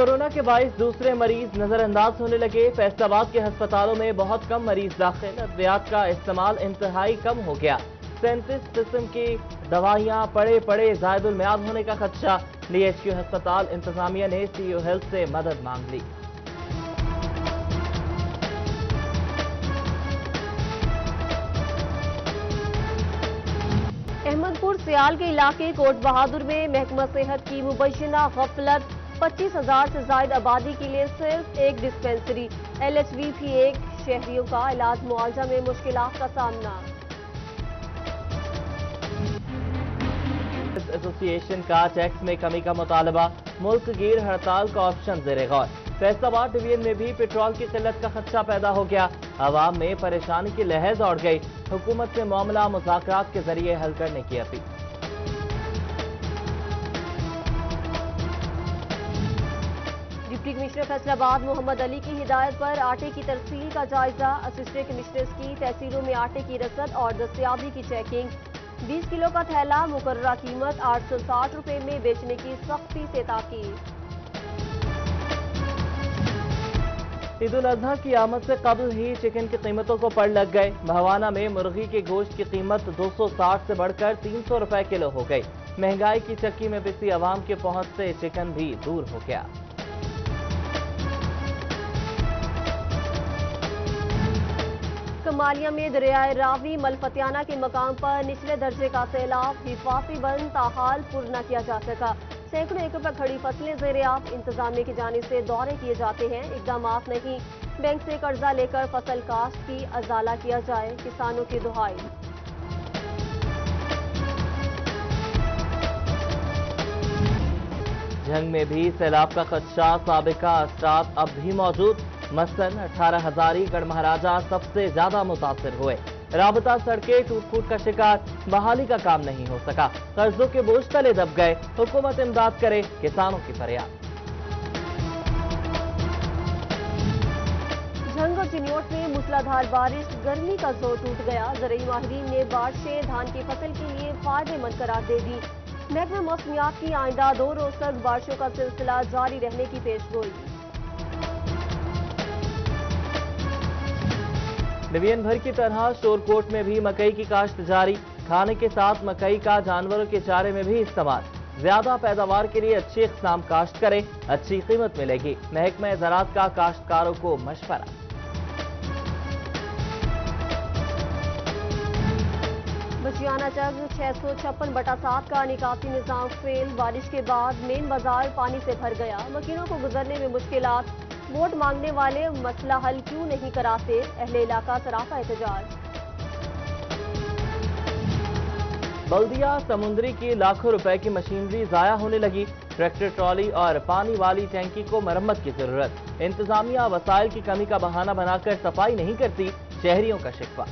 Corona کے باعث دوسرے مریض نظر انداز ہونے لگے۔ فیصلاباد کے ہسپتالوں میں بہت کم مریض داخل، ادویات کا استعمال انتہائی کم ہو گیا۔ 37 قسم کی دوائیاں پڑے زائد المیعاد ہونے کا خدشہ۔ ڈی ایچ کیو ہسپتال انتظامیہ نے سی او ہیلتھ سے مدد مانگ لی۔ احمد پور سیال کے علاقے کوٹ بہادر میں محکمہ صحت کی مبینہ غفلت، 25,000 سے زائد آبادی کے لیے صرف ایک ڈسپنسری، ایل ایچ وی بھی ایک، شہریوں کا علاج معالجہ میں مشکلات کا سامنا۔ ایسوسی ایشن کا ٹیکس میں کمی کا مطالبہ، ملک گیر ہڑتال کا آپشن زیر غور۔ فیصلاباد ڈویژن میں بھی پیٹرول کی قلت کا خدشہ پیدا ہو گیا، عوام میں پریشانی کی لہر دوڑ گئی۔ حکومت سے معاملہ مذاکرات کے ذریعے حل کرنے کی اپیل۔ ڈپٹی کمشنر فیصل آباد محمد علی کی ہدایت پر آٹے کی ترسیل کا جائزہ، اسسٹنٹ کمشنرز کی تحصیلوں میں آٹے کی رسد اور دستیابی کی چیکنگ۔ 20 کلو کا تھیلا مقررہ قیمت 860 روپے میں بیچنے کی سختی سے تاکید۔ عید الاضحیٰ کی آمد سے قبل ہی چکن کی قیمتوں کو پڑ لگ گئے۔ مہوانہ میں مرغی کے گوشت کی قیمت 260 سے بڑھ کر 300 روپے کلو ہو گئی۔ مہنگائی کی چکی میں پسی عوام کے پہنچ سے چکن بھی دور ہو گیا۔ کمالیہ میں دریائے راوی ملفتیانہ کے مقام پر نچلے درجے کا سیلاب، حفاظتی بند تاحال پر نہ کیا جا سکا۔ سینکڑوں ایکڑ پر کھڑی فصلیں زیر آب، انتظامیہ کی جانب سے دورے کیے جاتے ہیں، اقدامات نہیں۔ بینک سے قرضہ لے کر فصل کاشت کی ازالہ کیا جائے، کسانوں کی دہائی۔ جنگ میں بھی سیلاب کا خدشہ، سابقہ اثرات اب بھی موجود۔ مثلاً 18,000 گڑھ مہاراجہ سب سے زیادہ متاثر ہوئے۔ رابطہ سڑکیں ٹوٹ پھوٹ کا شکار، بحالی کا کام نہیں ہو سکا، قرضوں کے بوجھ تلے دب گئے۔ حکومت امداد کرے، کسانوں کی فریاد۔ جھنگ اور چنیوٹ میں موسلادھار بارش، گرمی کا زور ٹوٹ گیا۔ زرعی ماہرین نے بارشیں دھان کی فصل کے لیے فائدے مند قرار دے دی۔ محکمہ موسمیات کی آئندہ 2 روز تک بارشوں کا سلسلہ جاری رہنے کی پیش گوئی۔ ڈویژن بھر کی طرح شورکوٹ میں بھی مکئی کی کاشت جاری، کھانے کے ساتھ مکئی کا جانوروں کے چارے میں بھی استعمال۔ زیادہ پیداوار کے لیے اچھی اقسام کاشت کریں، اچھی قیمت ملے گی، محکمہ زراعت کا کاشتکاروں کو مشورہ۔ بچیانہ چک 656/7 کا نکاسی نظام فیل، بارش کے بعد مین بازار پانی سے بھر گیا، مکینوں کو گزرنے میں مشکلات۔ ووٹ مانگنے والے مسئلہ حل کیوں نہیں کراتے، اہل علاقہ سراپا احتجاج۔ بلدیہ سمندری کی لاکھوں روپے کی مشینری ضائع ہونے لگی، ٹریکٹر ٹرالی اور پانی والی ٹینکی کو مرمت کی ضرورت۔ انتظامیہ وسائل کی کمی کا بہانہ بنا کر صفائی نہیں کرتی، شہریوں کا شکوہ۔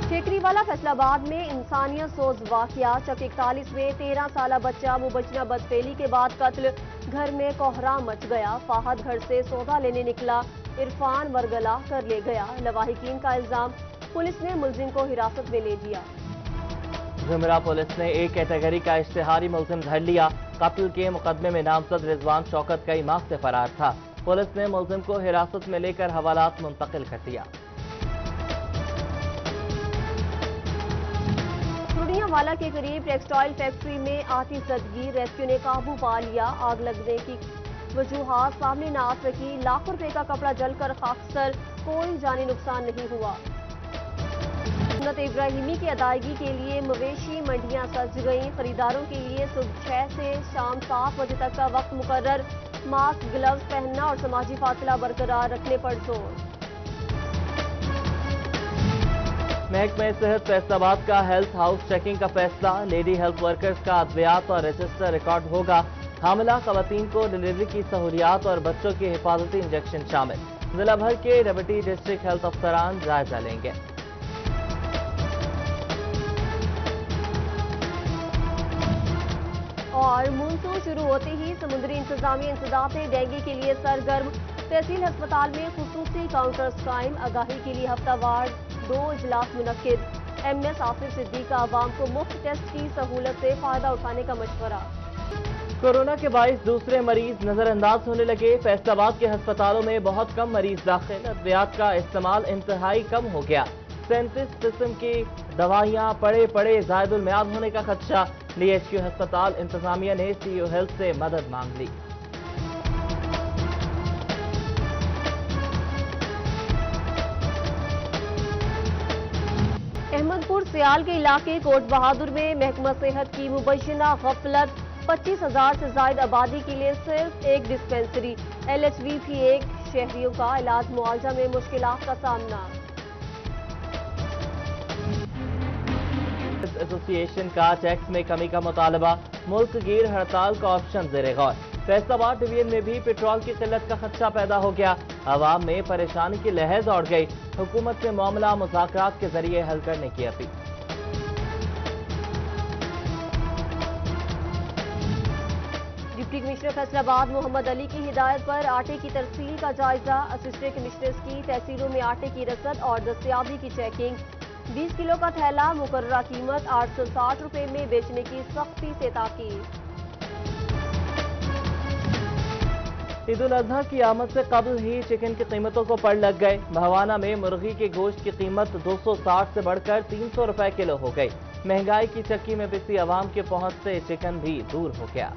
ٹھیکری والا فیصل آباد میں انسانیت سوز واقعہ، چک 41 میں 13 سالہ بچہ مبینہ بدفعلی کے بعد قتل، گھر میں کوہرام مچ گیا۔ فاحد گھر سے سودا لینے نکلا، عرفان ورگلا کر لے گیا، لواحقین کا الزام، پولیس نے ملزم کو حراست میں لے لیا۔ جمرہ پولیس نے ایک کیٹیگری کا اشتہاری ملزم دھر لیا، قتل کے مقدمے میں نامزد رضوان شوکت کئی ماہ سے فرار تھا، پولیس نے ملزم کو حراست میں لے کر حوالات منتقل کر دیا۔ والا کے قریب ٹیکسٹائل فیکٹری میں آتی زدگی، ریسکیو نے قابو پا لیا، آگ لگنے کی وجوہات سامنے نہ آ سکی، لاکھوں روپے کا کپڑا جل کر خاکستر، کوئی جانی نقصان نہیں ہوا۔ سنت ابراہیمی کی ادائیگی کے لیے مویشی منڈیاں سج گئیں، خریداروں کے لیے صبح 6 سے شام 7 بجے تک کا وقت مقرر، ماسک گلوز پہننا اور سماجی فاصلہ برقرار رکھنے پر زور۔ محکمہ صحت فیصل آباد کا ہیلتھ ہاؤس چیکنگ کا فیصلہ، لیڈی ہیلتھ ورکرز کا ادویات اور رجسٹر ریکارڈ ہوگا، حاملہ خواتین کو ڈلیوری کی سہولیات اور بچوں کے حفاظتی انجیکشن شامل، ضلع بھر کے ڈپٹی ڈسٹرکٹ ہیلتھ افسران جائزہ لیں گے۔ اور مونسون شروع ہوتے ہی سمندری انتظامیہ انسداد ڈینگی کے لیے سرگرم، تحصیل ہسپتال میں خصوصی کاؤنٹرز قائم، آگاہی کے لیے ہفتہ وار 2 اجلاس منعقد، MS آصف صدیقی کا عوام کو مفت ٹیسٹ کی سہولت سے فائدہ اٹھانے کا مشورہ۔ कोरोना के बाइस दूसरे मरीज नजर अंदाज होने लगे। फैसलाबाद के अस्पतालों में बहुत कम मरीज दाखिल। अद्वियात का इस्तेमाल इंतहाई कम हो गया। 37 किस्म की दवाइयां पड़े जायदुल मियाद होने का खदशा। DHQ अस्पताल इंतजामिया ने CEO हेल्थ से मदद मांग ली। अहमदपुर सियाल के इलाके कोट बहादुर में महकमा सेहत की मुबैना गफलत। 25,000 से जायद आबादी के लिए सिर्फ एक डिस्पेंसरी। LHV भी एक। शहरियों का इलाज मुआवजा में मुश्किलात का सामना। एसोसिएशन का टैक्स में कमी का मुतालबा। मुल्क गिर हड़ताल का ऑप्शन ज़ेरे गौर। फैसलाबाद डिवीजन में भी पेट्रोल की किल्लत का खदशा पैदा हो गया। आवाम में परेशानी की लहर दौड़ गई। हुकूमत से मामला मुज़ाकरात के जरिए हल करने की अपील। डिप्टी कमिश्नर फैसलाबाद मोहम्मद अली की हिदायत पर आटे की तरसील का जायजा। असिस्टेंट कमिश्नर्स की तहसीलों में आटे की रसद और दस्तयाबी की चेकिंग। 20 किलो का थैला मुकर्ररा कीमत 860 रुपए में बेचने की सख्ती से ताकीद। ईद उल अजहा की आमद से कबल ही चिकन की कीमतों को पड़ लग गए। भवाना में मुर्गी के गोश्त की कीमत 260 से बढ़कर 300 रुपए किलो हो गई। महंगाई की चक्की में पिसी आवाम के पहुंच से चिकन भी दूर हो गया।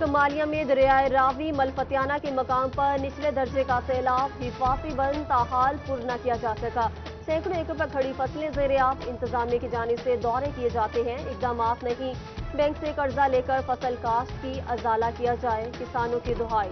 कमालिया में दरियाए रावी मलफतियाना के मकाम पर निचले दर्जे का सैलाब। हिफाजी बंद ताहाल पुर न किया जा सका। सैकड़ों एकड़ पर खड़ी फसलें ज़ेर-ए-आब। इंतजामिया की जानिब से दौरे किए जाते हैं, इकदामात नहीं। बैंक से कर्जा लेकर फसल काश्त की अजाला किया जाए, किसानों की दुहाई।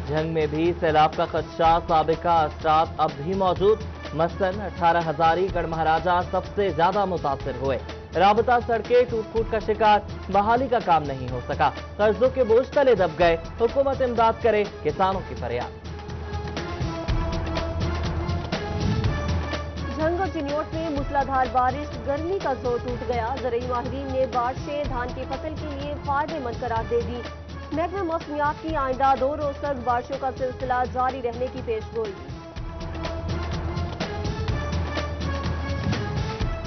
जंग में भी सैलाब का खदशा। साबिका असरात अब भी मौजूद। मसलन 18,000 गढ़ महाराजा सबसे ज्यादा मुतासिर हुए। राबता सड़कें टूट फूट का शिकार। बहाली का काम नहीं हो सका। कर्जों के बोझ तले दब गए। हुकूमत इमदाद करे, किसानों की फरियाद। झंग और चिन्योट में मूसलाधार बारिश। गर्मी का जोर टूट गया। ज़रई माहिरीन ने बारिशें धान की फसल के लिए फायदेमंद करार दे दी। महकमा मौसमियात की आइंदा 2 रोज तक बारिशों का सिलसिला जारी रहने की पेशगोई।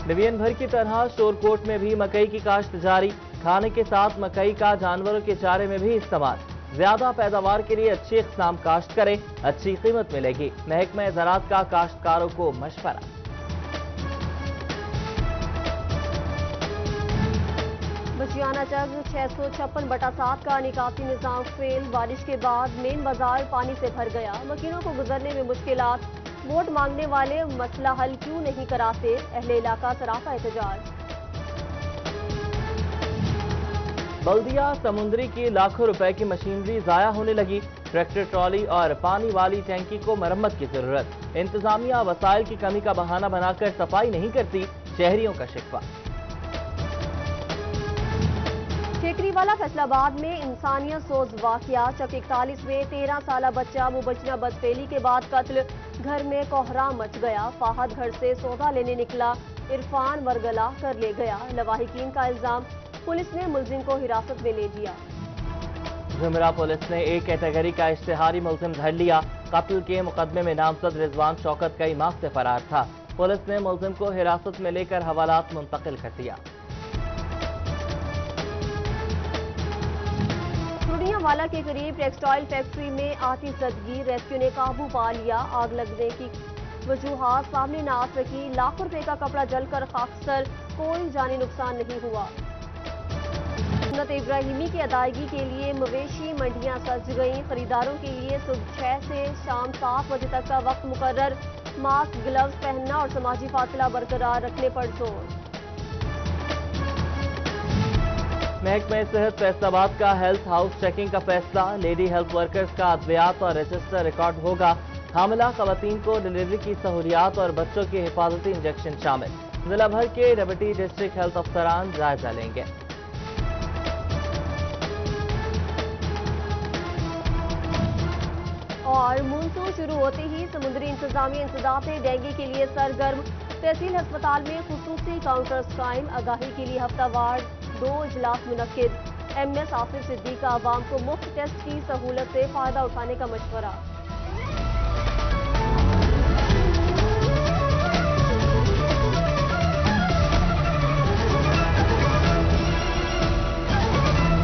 डिवीजन भर की तरह शोरकोट में भी मकई की काश्त जारी। खाने के साथ मकई का जानवरों के चारे में भी इस्तेमाल। ज्यादा पैदावार के लिए अच्छी इक़साम काश्त करें, अच्छी कीमत मिलेगी। महकमा ज़राअत का काश्तकारों को मशवरा। बचियाना चक 656/7 का निकासी निजाम फेल। बारिश के बाद मेन बाजार पानी से भर गया। मकीनों को गुजरने में मुश्किलात। वोट मांगने वाले मसला हल क्यों नहीं कराते? अहले इलाका सराफा एहतजाज। बल्दिया समुद्री की लाखों रुपए की मशीनरी जाया होने लगी। ट्रैक्टर ट्रॉली और पानी वाली टैंकी को मरम्मत की जरूरत। इंतजामिया वसाइल की कमी का बहाना बनाकर सफाई नहीं करती, शहरियों का शिकवा। ठेकरीवाला फैसलाबाद में इंसानियत सोज वाकया। चक 41 में 13 साला बच्चा मुबैना बदफेली के बाद कत्ल। घर में कोहराम मच गया। फाहद घर से सौदा लेने निकला, इरफान वरगला कर ले गया। लवाहिकीन का इल्जाम। पुलिस ने मुलजिम को हिरासत में ले लिया। जुमेरा पुलिस ने एक कैटेगरी का इश्तिहारी मुलजिम धर लिया। कत्ल के मुकदमे में नामजद रिजवान शौकत कई माह से फरार था। पुलिस ने मुलजिम को हिरासत में लेकर हवालात मुंतकिल कर दिया। वाला के करीब टेक्सटाइल फैक्ट्री में आतिशबाजी। रेस्क्यू ने काबू पा लिया। आग लगने की वजूहात सामने न आ सकी। लाखों रुपए का कपड़ा जलकर खाकसर। कोई जानी नुकसान नहीं हुआ। सुन्नत इब्राहिमी की अदायगी के लिए मवेशी मंडियां सज गईं। खरीदारों के लिए सुबह 6 से शाम 7 बजे तक का वक्त मुकर्रर। मास्क ग्लव्स पहनना और समाजी फासला बरकरार रखने पर जोर। महकमा सेहत फैसलाबाद का हेल्थ हाउस चेकिंग का फैसला। लेडी हेल्थ वर्कर्स का अद्वियात और रजिस्टर रिकॉर्ड होगा। हामिला खवातीन को डिलीवरी की सहूलियात और बच्चों के हिफाजती इंजेक्शन शामिल। जिला भर के डिप्टी डिस्ट्रिक्ट हेल्थ अफसरान जायजा लेंगे। और मानसून शुरू होते ही समुद्री इंतजामी इंसदाद डेंगू के लिए सरगर्म। तहसील अस्पताल में खुसूसी काउंटर्स कायम। आगाही के लिए हफ्तावार 2 इजलास मुनक्किद। MS आसिफ सिद्दीकी का आवाम को मुफ्त टेस्ट की सहूलत से फायदा उठाने का मशवरा।